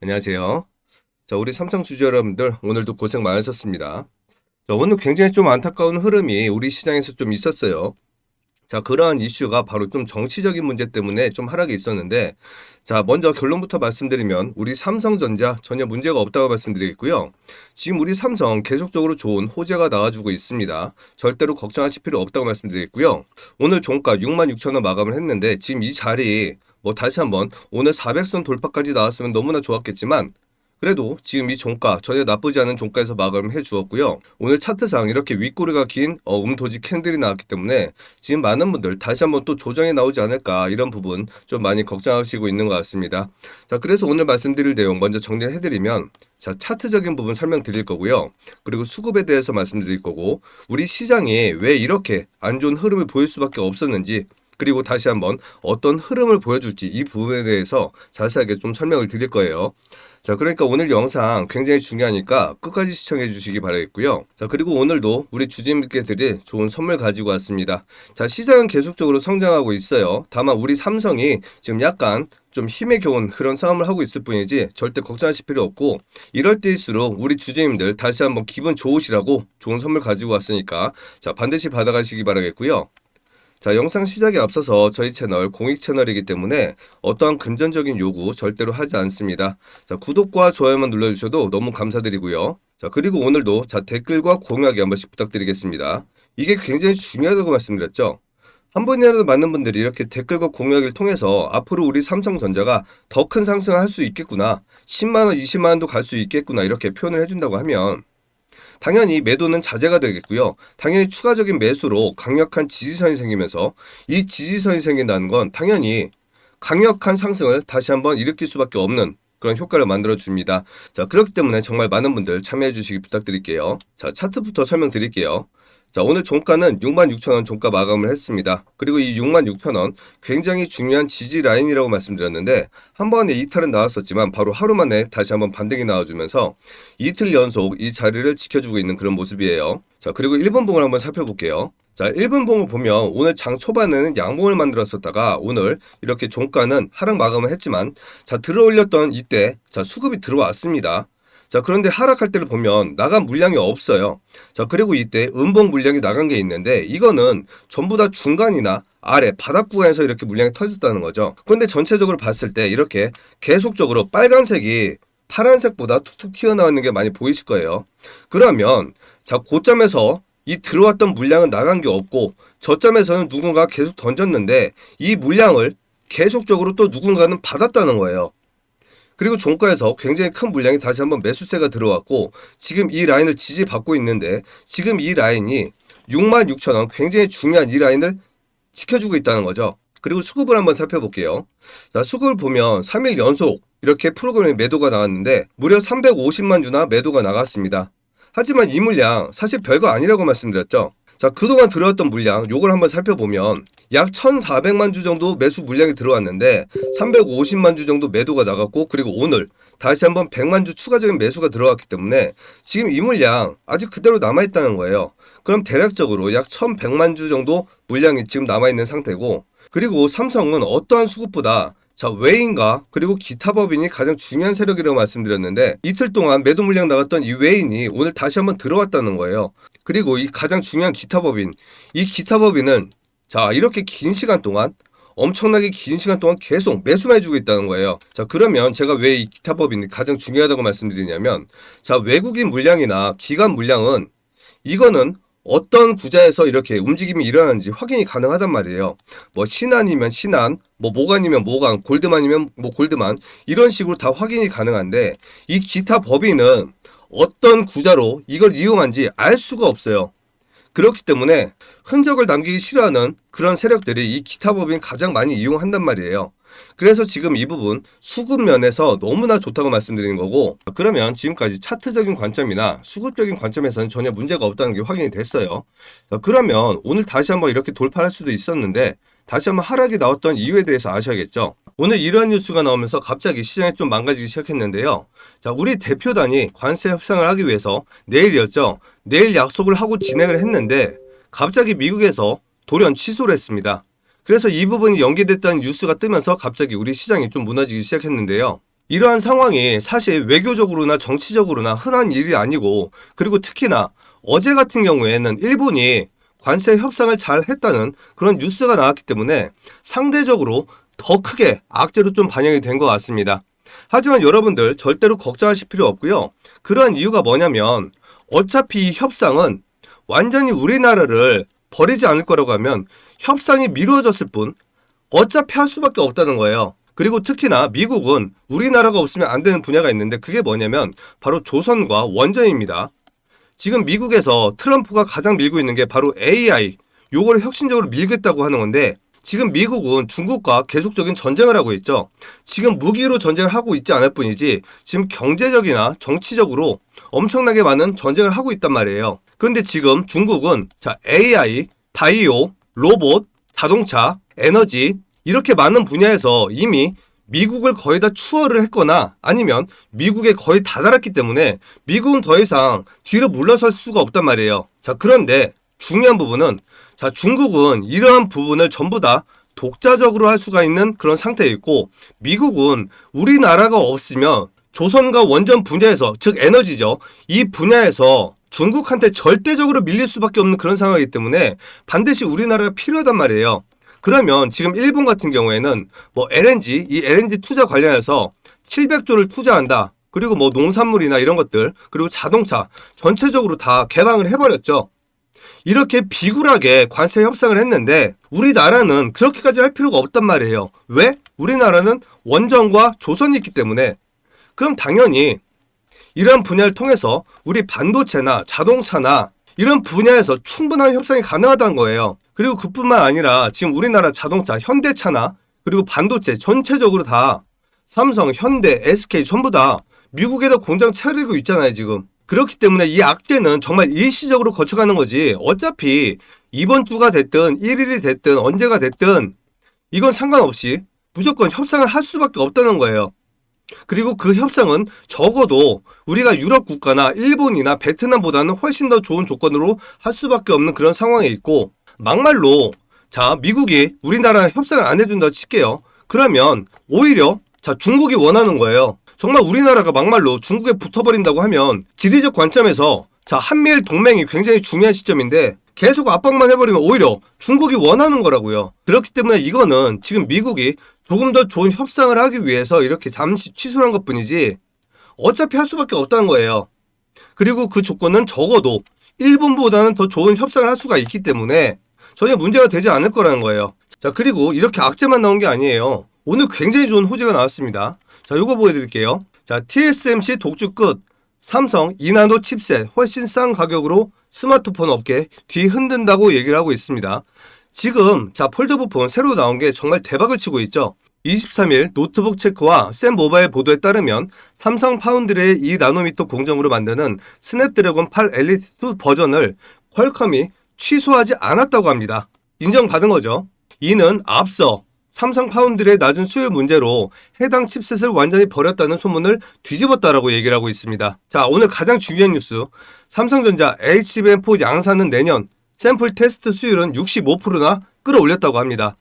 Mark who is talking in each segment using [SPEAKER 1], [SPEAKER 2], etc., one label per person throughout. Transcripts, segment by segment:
[SPEAKER 1] 안녕하세요. 자, 우리 삼성 주주 여러분들, 오늘도 고생 많으셨습니다. 자, 오늘 굉장히 좀 안타까운 흐름이 우리 시장에서 좀 있었어요. 자, 그러한 이슈가 바로 좀 정치적인 문제 때문에 좀 하락이 있었는데, 자, 먼저 결론부터 말씀드리면, 우리 삼성전자 전혀 문제가 없다고 말씀드리겠고요. 지금 우리 삼성 계속적으로 좋은 호재가 나와주고 있습니다. 절대로 걱정하실 필요 없다고 말씀드리겠고요. 오늘 종가 66,000원 마감을 했는데, 지금 이 자리, 다시 한번 오늘 400선 돌파까지 나왔으면 너무나 좋았겠지만, 그래도 지금 이 종가 전혀 나쁘지 않은 종가에서 마감을 해 주었고요. 오늘 차트상 이렇게 윗꼬리가 긴 음토지 캔들이 나왔기 때문에 지금 많은 분들 다시 한번 또 조정이 나오지 않을까, 이런 부분 좀 많이 걱정하시고 있는 것 같습니다. 자, 그래서 오늘 말씀드릴 내용 먼저 정리를 해드리면, 자, 차트적인 부분 설명드릴 거고요. 그리고 수급에 대해서 말씀드릴 거고, 우리 시장이 왜 이렇게 안 좋은 흐름을 보일 수밖에 없었는지, 그리고 다시 한번 어떤 흐름을 보여줄지, 이 부분에 대해서 자세하게 좀 설명을 드릴 거예요. 자, 그러니까 오늘 영상 굉장히 중요하니까 끝까지 시청해 주시기 바라겠고요. 자, 그리고 오늘도 우리 주주님께들이 좋은 선물 가지고 왔습니다. 자, 시장은 계속적으로 성장하고 있어요. 다만 우리 삼성이 지금 약간 좀 힘에 겨운 그런 싸움을 하고 있을 뿐이지 절대 걱정하실 필요 없고, 이럴 때일수록 우리 주주님들 다시 한번 기분 좋으시라고 좋은 선물 가지고 왔으니까 자, 반드시 받아가시기 바라겠고요. 자, 영상 시작에 앞서서 저희 채널 공익 채널이기 때문에 어떠한 금전적인 요구 절대로 하지 않습니다. 자, 구독과 좋아요만 눌러주셔도 너무 감사드리고요. 자, 그리고 오늘도 자, 댓글과 공유하기 한 번씩 부탁드리겠습니다. 이게 굉장히 중요하다고 말씀드렸죠. 한 번이라도 많은 분들이 이렇게 댓글과 공유하기를 통해서 앞으로 우리 삼성전자가 더 큰 상승을 할 수 있겠구나, 10만원, 20만원도 갈 수 있겠구나, 이렇게 표현을 해준다고 하면 당연히 매도는 자제가 되겠고요. 당연히 추가적인 매수로 강력한 지지선이 생기면서, 이 지지선이 생긴다는 건 당연히 강력한 상승을 다시 한번 일으킬 수밖에 없는 그런 효과를 만들어 줍니다. 자, 그렇기 때문에 정말 많은 분들 참여해 주시기 부탁드릴게요. 자, 차트부터 설명드릴게요. 자, 오늘 종가는 66,000원 종가 마감을 했습니다. 그리고 이 66,000원 굉장히 중요한 지지 라인이라고 말씀드렸는데, 한 번에 이탈은 나왔었지만 바로 하루 만에 다시 한번 반등이 나와주면서 이틀 연속 이 자리를 지켜주고 있는 그런 모습이에요. 자, 그리고 1분봉을 한번 살펴볼게요. 자, 1분봉을 보면 오늘 장 초반에는 양봉을 만들었었다가 오늘 이렇게 종가는 하락 마감을 했지만, 자, 들어올렸던 이때 자, 수급이 들어왔습니다. 자, 그런데 하락할 때를 보면 나간 물량이 없어요. 자, 그리고 이때 음봉 물량이 나간 게 있는데, 이거는 전부 다 중간이나 아래 바닥 구간에서 이렇게 물량이 터졌다는 거죠. 그런데 전체적으로 봤을 때 이렇게 계속적으로 빨간색이 파란색보다 툭툭 튀어나오는 게 많이 보이실 거예요. 그러면 자, 고점에서 이 들어왔던 물량은 나간 게 없고, 저점에서는 누군가 계속 던졌는데 이 물량을 계속적으로 또 누군가는 받았다는 거예요. 그리고 종가에서 굉장히 큰 물량이 다시 한번 매수세가 들어왔고, 지금 이 라인을 지지받고 있는데, 지금 이 라인이 66,000원, 굉장히 중요한 이 라인을 지켜주고 있다는 거죠. 그리고 수급을 한번 살펴볼게요. 자, 수급을 보면 3일 연속 이렇게 프로그램에 매도가 나왔는데 무려 350만 주나 매도가 나갔습니다. 하지만 이 물량 사실 별거 아니라고 말씀드렸죠. 자, 그동안 들어왔던 물량 요걸 한번 살펴보면 약 1,400만 주 정도 매수 물량이 들어왔는데 350만 주 정도 매도가 나갔고, 그리고 오늘 다시 한번 100만 주 추가적인 매수가 들어왔기 때문에 지금 이 물량 아직 그대로 남아있다는 거예요. 그럼 대략적으로 약 1,100만 주 정도 물량이 지금 남아있는 상태고, 그리고 삼성은 어떠한 수급보다 자, 외인과 그리고 기타 법인이 가장 중요한 세력이라고 말씀드렸는데, 이틀 동안 매도 물량 나갔던 이 외인이 오늘 다시 한번 들어왔다는 거예요. 그리고 이 가장 중요한 기타 법인, 이 기타 법인은 자, 이렇게 긴 시간 동안, 엄청나게 긴 시간 동안 계속 매수만 해주고 있다는 거예요. 자, 그러면 제가 왜 이 기타 법인이 가장 중요하다고 말씀드리냐면, 자, 외국인 물량이나 기관 물량은 이거는 어떤 구자에서 이렇게 움직임이 일어나는지 확인이 가능하단 말이에요. 뭐 신한이면 신한, 뭐 모간이면 모간, 골드만이면 뭐 골드만, 이런 식으로 다 확인이 가능한데, 이 기타 법인은 어떤 구자로 이걸 이용한지 알 수가 없어요. 그렇기 때문에 흔적을 남기기 싫어하는 그런 세력들이 이 기타 법인 가장 많이 이용한단 말이에요. 그래서 지금 이 부분 수급 면에서 너무나 좋다고 말씀드리는 거고, 그러면 지금까지 차트적인 관점이나 수급적인 관점에서는 전혀 문제가 없다는 게 확인이 됐어요. 그러면 오늘 다시 한번 이렇게 돌파할 수도 있었는데, 다시 한번 하락이 나왔던 이유에 대해서 아셔야겠죠. 오늘 이러한 뉴스가 나오면서 갑자기 시장이 좀 망가지기 시작했는데요. 자, 우리 대표단이 관세 협상을 하기 위해서 내일이었죠. 내일 약속을 하고 진행을 했는데 갑자기 미국에서 돌연 취소를 했습니다. 그래서 이 부분이 연기됐다는 뉴스가 뜨면서 갑자기 우리 시장이 좀 무너지기 시작했는데요. 이러한 상황이 사실 외교적으로나 정치적으로나 흔한 일이 아니고, 그리고 특히나 어제 같은 경우에는 일본이 관세 협상을 잘 했다는 그런 뉴스가 나왔기 때문에 상대적으로 더 크게 악재로 좀 반영이 된 것 같습니다. 하지만 여러분들 절대로 걱정하실 필요 없고요. 그러한 이유가 뭐냐면 어차피 이 협상은 완전히 우리나라를 버리지 않을 거라고 하면 협상이 미뤄졌을 뿐 어차피 할 수밖에 없다는 거예요. 그리고 특히나 미국은 우리나라가 없으면 안 되는 분야가 있는데 그게 뭐냐면 바로 조선과 원전입니다. 지금 미국에서 트럼프가 가장 밀고 있는 게 바로 AI, 요거를 혁신적으로 밀겠다고 하는 건데 지금 미국은 중국과 계속적인 전쟁을 하고 있죠. 지금 무기로 전쟁을 하고 있지 않을 뿐이지 지금 경제적이나 정치적으로 엄청나게 많은 전쟁을 하고 있단 말이에요. 그런데 지금 중국은 AI, 바이오, 로봇, 자동차, 에너지 이렇게 많은 분야에서 이미 미국을 거의 다 추월을 했거나 아니면 미국에 거의 다다랐기 때문에 미국은 더 이상 뒤로 물러설 수가 없단 말이에요. 그런데 중요한 부분은 중국은 이러한 부분을 전부 다 독자적으로 할 수가 있는 그런 상태에 있고 미국은 우리나라가 없으면 조선과 원전 분야에서 즉 에너지죠. 이 분야에서 중국한테 절대적으로 밀릴 수밖에 없는 그런 상황이기 때문에 반드시 우리나라가 필요하단 말이에요. 그러면 지금 일본 같은 경우에는 이 LNG 투자 관련해서 700조를 투자한다. 그리고 농산물이나 이런 것들, 그리고 자동차 전체적으로 다 개방을 해버렸죠. 이렇게 비굴하게 관세 협상을 했는데 우리나라는 그렇게까지 할 필요가 없단 말이에요. 왜? 우리나라는 원전과 조선이 있기 때문에. 그럼 당연히 이러한 분야를 통해서 우리 반도체나 자동차나 이런 분야에서 충분한 협상이 가능하다는 거예요. 그리고 그뿐만 아니라 지금 우리나라 자동차, 현대차나 그리고 반도체 전체적으로 다 삼성, 현대, SK 전부 다 미국에다 공장 차리고 있잖아요, 지금. 그렇기 때문에 이 악재는 정말 일시적으로 거쳐가는 거지. 어차피 이번 주가 됐든 1일이 됐든 언제가 됐든 이건 상관없이 무조건 협상을 할 수밖에 없다는 거예요. 그리고 그 협상은 적어도 우리가 유럽 국가나 일본이나 베트남보다는 훨씬 더 좋은 조건으로 할 수밖에 없는 그런 상황에 있고 막말로 미국이 우리나라 협상을 안 해준다고 칠게요. 그러면 오히려 중국이 원하는 거예요. 정말 우리나라가 막말로 중국에 붙어버린다고 하면 지리적 관점에서 한미일 동맹이 굉장히 중요한 시점인데 계속 압박만 해버리면 오히려 중국이 원하는 거라고요. 그렇기 때문에 이거는 지금 미국이 조금 더 좋은 협상을 하기 위해서 이렇게 잠시 취소한 것뿐이지 어차피 할 수밖에 없다는 거예요. 그리고 그 조건은 적어도 일본보다는 더 좋은 협상을 할 수가 있기 때문에 전혀 문제가 되지 않을 거라는 거예요. 그리고 이렇게 악재만 나온 게 아니에요. 오늘 굉장히 좋은 호재가 나왔습니다. 요거 보여드릴게요. TSMC 독주 끝. 삼성 2나노 칩셋 훨씬 싼 가격으로 스마트폰 업계 뒤흔든다고 얘기를 하고 있습니다. 지금 폴더블 폰 새로 나온 게 정말 대박을 치고 있죠. 23일 노트북 체크와 샘 모바일 보도에 따르면 삼성 파운드리의 2나노미터 공정으로 만드는 스냅드래곤 8 엘리트2 버전을 퀄컴이 취소하지 않았다고 합니다. 인정받은 거죠. 이는 앞서 삼성 파운드리의 낮은 수율 문제로 해당 칩셋을 완전히 버렸다는 소문을 뒤집었다라고 얘기를 하고 있습니다. 오늘 가장 중요한 뉴스. 삼성전자 HBM4 양산은 내년 샘플 테스트 수율은 65%나 끌어올렸다고 합니다.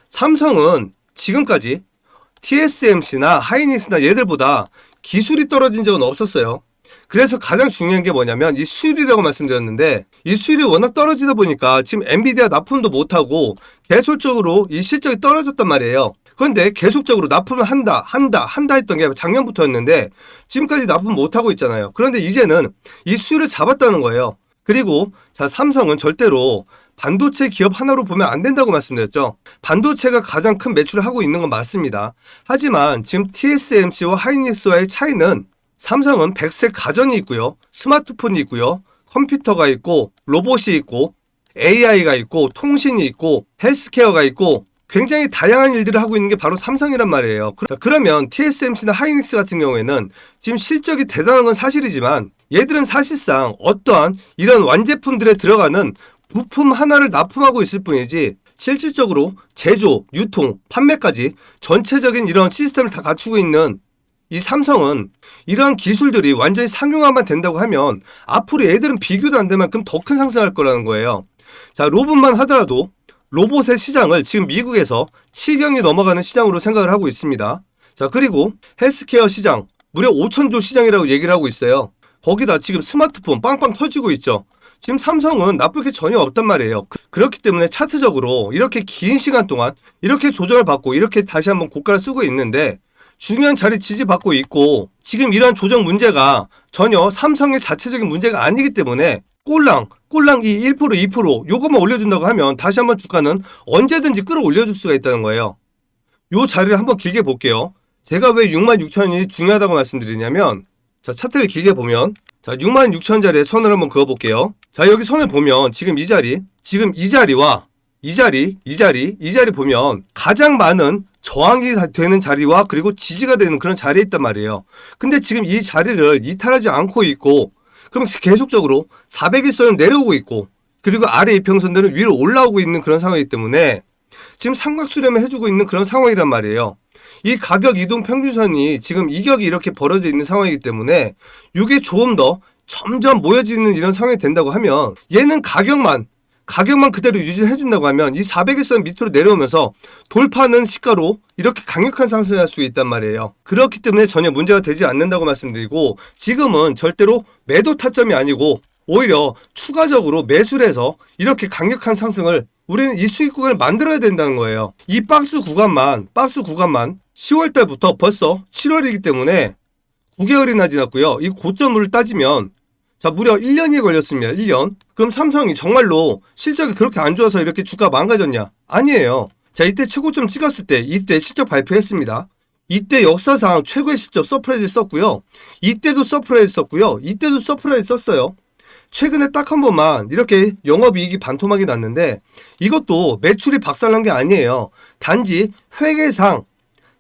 [SPEAKER 1] 삼성은 지금까지 TSMC나 하이닉스나 얘들보다 기술이 떨어진 적은 없었어요. 그래서 가장 중요한 게 뭐냐면 이 수율이라고 말씀드렸는데 이 수율이 워낙 떨어지다 보니까 지금 엔비디아 납품도 못하고 계속적으로 이 실적이 떨어졌단 말이에요. 그런데 계속적으로 납품을 한다 했던 게 작년부터였는데 지금까지 납품 못하고 있잖아요. 그런데 이제는 이 수율을 잡았다는 거예요. 그리고 삼성은 절대로 반도체 기업 하나로 보면 안 된다고 말씀드렸죠. 반도체가 가장 큰 매출을 하고 있는 건 맞습니다. 하지만 지금 TSMC와 하이닉스와의 차이는 삼성은 백색 가전이 있고요. 스마트폰이 있고요. 컴퓨터가 있고 로봇이 있고 AI가 있고 통신이 있고 헬스케어가 있고 굉장히 다양한 일들을 하고 있는 게 바로 삼성이란 말이에요. 그러면 TSMC나 하이닉스 같은 경우에는 지금 실적이 대단한 건 사실이지만 얘들은 사실상 어떠한 이런 완제품들에 들어가는 부품 하나를 납품하고 있을 뿐이지 실질적으로 제조, 유통, 판매까지 전체적인 이런 시스템을 다 갖추고 있는 이 삼성은 이러한 기술들이 완전히 상용화만 된다고 하면 앞으로 얘들은 비교도 안 될 만큼 더 큰 상승할 거라는 거예요. 로봇만 하더라도 로봇의 시장을 지금 미국에서 7경이 넘어가는 시장으로 생각을 하고 있습니다. 자, 그리고 헬스케어 시장 무려 5천조 시장이라고 얘기를 하고 있어요. 거기다 지금 스마트폰 빵빵 터지고 있죠. 지금 삼성은 나쁠 게 전혀 없단 말이에요. 그렇기 때문에 차트적으로 이렇게 긴 시간 동안 이렇게 조정을 받고 이렇게 다시 한번 고가를 쓰고 있는데 중요한 자리 지지받고 있고 지금 이러한 조정 문제가 전혀 삼성의 자체적인 문제가 아니기 때문에 꼴랑 이 1% 2% 요것만 올려준다고 하면 다시 한번 주가는 언제든지 끌어올려줄 수가 있다는 거예요. 요 자리를 한번 길게 볼게요. 제가 왜 66,000원이 중요하다고 말씀드리냐면 자, 차트를 길게 보면 자, 66,000원짜리에 선을 한번 그어볼게요. 자, 여기 선을 보면 지금 이 자리와 이 자리 보면 가장 많은 저항이 되는 자리와 그리고 지지가 되는 그런 자리에 있단 말이에요. 근데 지금 이 자리를 이탈하지 않고 있고 그럼 계속적으로 400일선은 내려오고 있고 그리고 아래 이평선들은 위로 올라오고 있는 그런 상황이기 때문에 지금 삼각수렴을 해주고 있는 그런 상황이란 말이에요. 이 가격 이동 평균선이 지금 이격이 이렇게 벌어져 있는 상황이기 때문에 이게 조금 더 점점 모여지는 이런 상황이 된다고 하면 얘는 가격만 그대로 유지해준다고 하면 이 400일선 밑으로 내려오면서 돌파하는 시가로 이렇게 강력한 상승을 할 수 있단 말이에요. 그렇기 때문에 전혀 문제가 되지 않는다고 말씀드리고 지금은 절대로 매도 타점이 아니고 오히려 추가적으로 매수를 해서 이렇게 강력한 상승을 우리는 이 수익 구간을 만들어야 된다는 거예요. 이 박스 구간만 10월달부터 벌써 7월이기 때문에 9개월이나 지났고요. 이 고점을 따지면 자, 무려 1년이 걸렸습니다. 1년. 그럼 삼성이 정말로 실적이 그렇게 안 좋아서 이렇게 주가 망가졌냐? 아니에요. 자, 이때 최고점 찍었을 때 이때 실적 발표했습니다. 이때 역사상 최고의 실적 서프라이즈 썼고요. 이때도 서프라이즈 썼고요. 이때도 서프라이즈 썼어요. 최근에 딱 한 번만 이렇게 영업이익이 반토막이 났는데 이것도 매출이 박살난 게 아니에요. 단지 회계상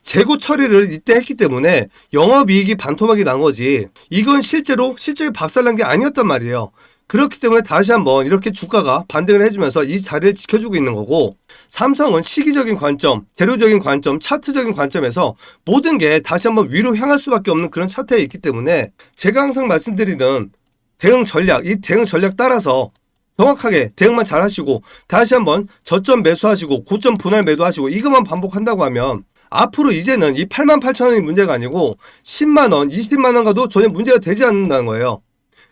[SPEAKER 1] 재고 처리를 이때 했기 때문에 영업이익이 반토막이 난 거지 이건 실제로 실적이 박살난 게 아니었단 말이에요. 그렇기 때문에 다시 한번 이렇게 주가가 반등을 해주면서 이 자리를 지켜주고 있는 거고 삼성은 시기적인 관점, 재료적인 관점, 차트적인 관점에서 모든 게 다시 한번 위로 향할 수밖에 없는 그런 차트에 있기 때문에 제가 항상 말씀드리는 대응 전략, 이 대응 전략 따라서 정확하게 대응만 잘 하시고 다시 한번 저점 매수하시고 고점 분할 매도하시고 이것만 반복한다고 하면 앞으로 이제는 이 88,000원이 문제가 아니고 10만원, 20만원 가도 전혀 문제가 되지 않는다는 거예요.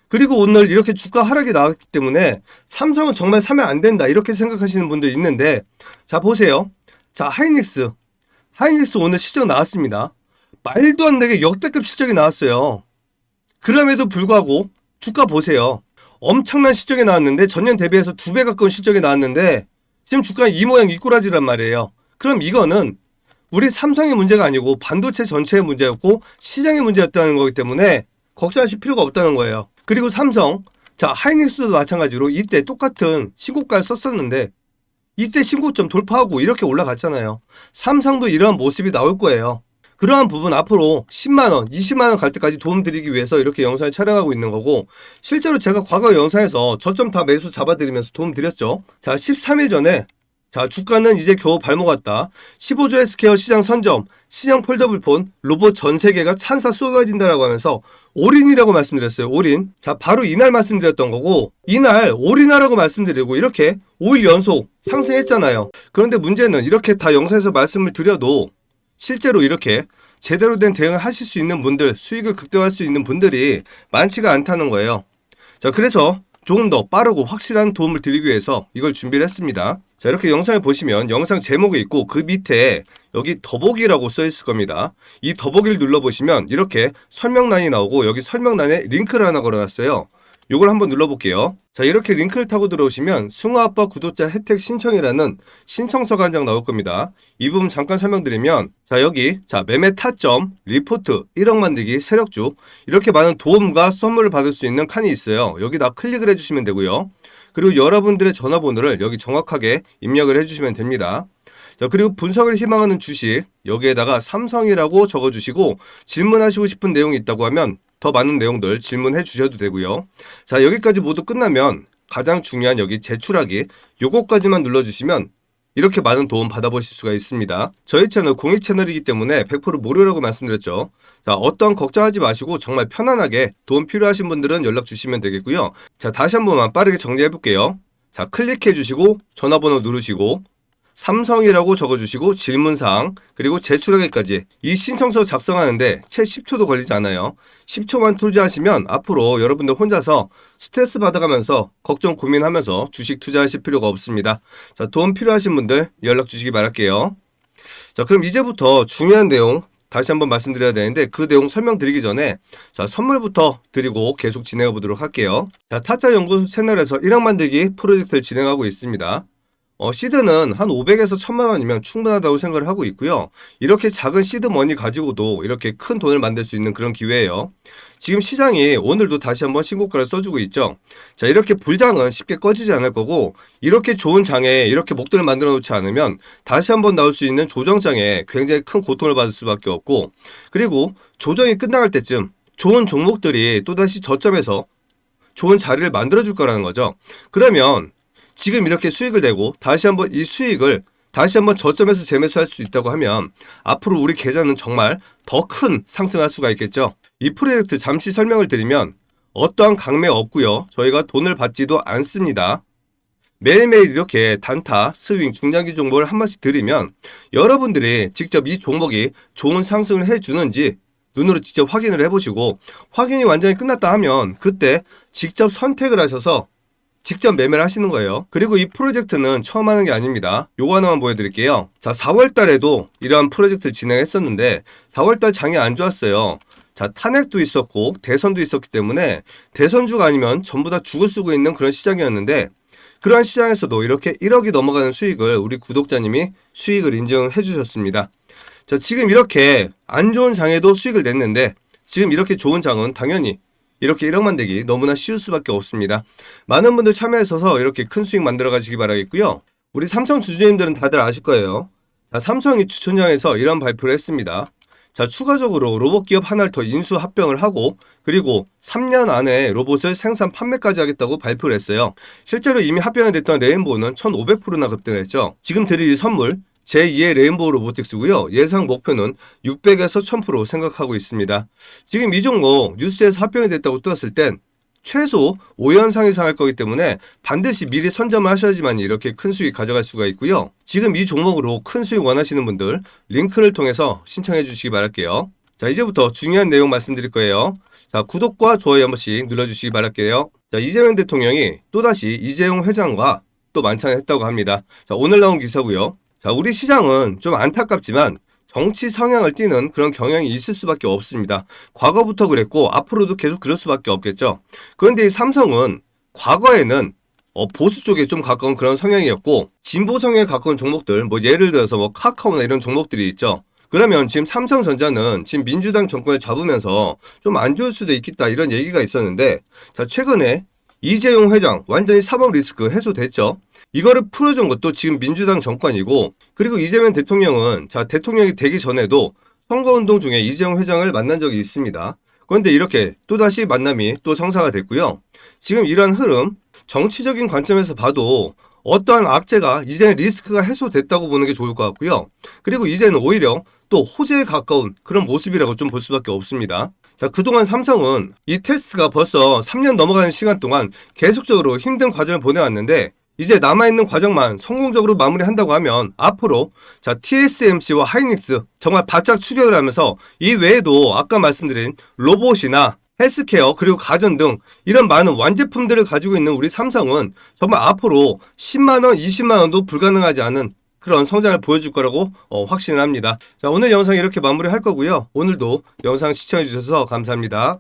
[SPEAKER 1] 그리고 오늘 이렇게 주가 하락이 나왔기 때문에 삼성은 정말 사면 안 된다 이렇게 생각하시는 분들 있는데 자 보세요. 자 하이닉스 오늘 실적 나왔습니다. 말도 안 되게 역대급 실적이 나왔어요. 그럼에도 불구하고 주가 보세요. 엄청난 실적이 나왔는데 전년 대비해서 2배 가까운 실적이 나왔는데 지금 주가는 이 모양 이 꼬라지란 말이에요. 그럼 이거는 우리 삼성의 문제가 아니고 반도체 전체의 문제였고 시장의 문제였다는 거기 때문에 걱정하실 필요가 없다는 거예요. 그리고 삼성, 자 하이닉스도 마찬가지로 이때 똑같은 신고가를 썼었는데 이때 신고점 돌파하고 이렇게 올라갔잖아요. 삼성도 이러한 모습이 나올 거예요. 그러한 부분 앞으로 10만원, 20만원 갈 때까지 도움드리기 위해서 이렇게 영상을 촬영하고 있는 거고 실제로 제가 과거 영상에서 저점 다 매수 잡아드리면서 도움드렸죠. 자 13일 전에 자 주가는 이제 겨우 발목 왔다. 15조 헬스케어 시장 선점, 신형 폴더블폰, 로봇 전 세계가 찬사 쏟아진다라고 하면서 올인이라고 말씀드렸어요. 올인. 자 바로 이날 말씀드렸던 거고 이날 올인하라고 말씀드리고 이렇게 5일 연속 상승했잖아요. 그런데 문제는 이렇게 다 영상에서 말씀을 드려도 실제로 이렇게 제대로 된 대응을 하실 수 있는 분들, 수익을 극대화할 수 있는 분들이 많지가 않다는 거예요. 자 그래서 조금 더 빠르고 확실한 도움을 드리기 위해서 이걸 준비를 했습니다. 자 이렇게 영상을 보시면 영상 제목이 있고 그 밑에 여기 더보기라고 써 있을 겁니다. 이 더보기를 눌러보시면 이렇게 설명란이 나오고 여기 설명란에 링크를 하나 걸어놨어요. 요걸 한번 눌러볼게요. 자 이렇게 링크를 타고 들어오시면 승우아빠 구독자 혜택 신청이라는 신청서가 한 장 나올 겁니다. 이 부분 잠깐 설명드리면 자 여기 자 매매 타점, 리포트, 1억 만들기, 세력주 이렇게 많은 도움과 선물을 받을 수 있는 칸이 있어요. 여기다 클릭을 해주시면 되고요. 그리고 여러분들의 전화번호를 여기 정확하게 입력을 해주시면 됩니다. 자 그리고 분석을 희망하는 주식 여기에다가 삼성이라고 적어주시고 질문하시고 싶은 내용이 있다고 하면 더 많은 내용들 질문해 주셔도 되고요. 자 여기까지 모두 끝나면 가장 중요한 여기 제출하기 요거까지만 눌러주시면 이렇게 많은 도움 받아보실 수가 있습니다. 저희 채널 공익 채널이기 때문에 100% 무료라고 말씀드렸죠. 자 어떤 걱정하지 마시고 정말 편안하게 도움 필요하신 분들은 연락 주시면 되겠고요. 자 다시 한 번만 빠르게 정리해 볼게요. 자 클릭해 주시고 전화번호 누르시고 삼성이라고 적어주시고 질문사항 그리고 제출하기까지 이 신청서 작성하는데 채 10초도 걸리지 않아요. 10초만 투자하시면 앞으로 여러분들 혼자서 스트레스 받아가면서 걱정 고민하면서 주식 투자하실 필요가 없습니다. 자, 도움 필요하신 분들 연락 주시기 바랄게요. 자, 그럼 이제부터 중요한 내용 다시 한번 말씀드려야 되는데 그 내용 설명드리기 전에 자, 선물부터 드리고 계속 진행해 보도록 할게요. 자, 타짜 연구 채널에서 1억 만들기 프로젝트를 진행하고 있습니다. 시드는 한 500에서 1000만 원이면 충분하다고 생각을 하고 있고요. 이렇게 작은 시드 머니 가지고도 이렇게 큰 돈을 만들 수 있는 그런 기회예요. 지금 시장이 오늘도 다시 한번 신고가를 써주고 있죠. 자, 이렇게 불장은 쉽게 꺼지지 않을 거고 이렇게 좋은 장에 이렇게 목돈을 만들어 놓지 않으면 다시 한번 나올 수 있는 조정장에 굉장히 큰 고통을 받을 수밖에 없고, 그리고 조정이 끝나갈 때쯤 좋은 종목들이 또다시 저점에서 좋은 자리를 만들어 줄 거라는 거죠. 그러면 지금 이렇게 수익을 내고 다시 한번 이 수익을 다시 한번 저점에서 재매수할 수 있다고 하면 앞으로 우리 계좌는 정말 더 큰 상승할 수가 있겠죠. 이 프로젝트 잠시 설명을 드리면 어떠한 강매 없고요. 저희가 돈을 받지도 않습니다. 매일매일 이렇게 단타, 스윙, 중장기 종목을 한 번씩 드리면 여러분들이 직접 이 종목이 좋은 상승을 해주는지 눈으로 직접 확인을 해보시고, 확인이 완전히 끝났다 하면 그때 직접 선택을 하셔서 직접 매매를 하시는 거예요. 그리고 이 프로젝트는 처음 하는 게 아닙니다. 요거 하나만 보여드릴게요. 자, 4월 달에도 이러한 프로젝트를 진행했었는데 4월 달 장이 안 좋았어요. 자, 탄핵도 있었고 대선도 있었기 때문에 대선주가 아니면 전부 다 죽을 쓰고 있는 그런 시장이었는데, 그러한 시장에서도 이렇게 1억이 넘어가는 수익을 우리 구독자님이 수익을 인정해 주셨습니다. 자, 지금 이렇게 안 좋은 장에도 수익을 냈는데 지금 이렇게 좋은 장은 당연히 이렇게 1억 만들기 너무나 쉬울 수밖에 없습니다. 많은 분들 참여하셔서 이렇게 큰 수익 만들어 가시기 바라겠고요. 우리 삼성 주주님들은 다들 아실 거예요. 자, 삼성이 주천장에서 이런 발표를 했습니다. 자, 추가적으로 로봇 기업 하나를 더 인수 합병을 하고 그리고 3년 안에 로봇을 생산 판매까지 하겠다고 발표를 했어요. 실제로 이미 합병이 됐던 레인보우는 1500%나 급등을 했죠. 지금 드릴 이 선물 제2의 레인보우 로보틱스고요. 예상 목표는 600에서 1000% 생각하고 있습니다. 지금 이 종목 뉴스에서 합병이 됐다고 떴을 땐 최소 5연상 이상 할 거기 때문에 반드시 미리 선점을 하셔야지만 이렇게 큰 수익 가져갈 수가 있고요. 지금 이 종목으로 큰 수익 원하시는 분들 링크를 통해서 신청해 주시기 바랄게요. 자, 이제부터 중요한 내용 말씀드릴 거예요. 자, 구독과 좋아요 한 번씩 눌러주시기 바랄게요. 자, 이재명 대통령이 또다시 이재용 회장과 또 만찬을 했다고 합니다. 자, 오늘 나온 기사고요. 자, 우리 시장은 좀 안타깝지만 정치 성향을 띠는 그런 경향이 있을 수밖에 없습니다. 과거부터 그랬고 앞으로도 계속 그럴 수밖에 없겠죠. 그런데 이 삼성은 과거에는 보수 쪽에 좀 가까운 그런 성향이었고 진보 성향에 가까운 종목들, 뭐 예를 들어서 뭐 카카오나 이런 종목들이 있죠. 그러면 지금 삼성전자는 지금 민주당 정권을 잡으면서 좀 안 좋을 수도 있겠다 이런 얘기가 있었는데, 자, 최근에 이재용 회장 완전히 사법 리스크 해소됐죠. 이거를 풀어준 것도 지금 민주당 정권이고, 그리고 이재명 대통령은 자, 대통령이 되기 전에도 선거운동 중에 이재용 회장을 만난 적이 있습니다. 그런데 이렇게 또다시 만남이 또 성사가 됐고요. 지금 이러한 흐름, 정치적인 관점에서 봐도 어떠한 악재가 이제 리스크가 해소됐다고 보는 게 좋을 것 같고요. 그리고 이제는 오히려 또 호재에 가까운 그런 모습이라고 좀 볼 수밖에 없습니다. 자, 그동안 삼성은 이 테스트가 벌써 3년 넘어가는 시간 동안 계속적으로 힘든 과정을 보내왔는데 이제 남아있는 과정만 성공적으로 마무리한다고 하면 앞으로 자, TSMC와 하이닉스 정말 바짝 추격을 하면서 이 외에도 아까 말씀드린 로봇이나 헬스케어 그리고 가전 등 이런 많은 완제품들을 가지고 있는 우리 삼성은 정말 앞으로 10만원, 20만원도 불가능하지 않은 그런 성장을 보여줄 거라고 확신을 합니다. 자, 오늘 영상 이렇게 마무리할 거고요. 오늘도 영상 시청해 주셔서 감사합니다.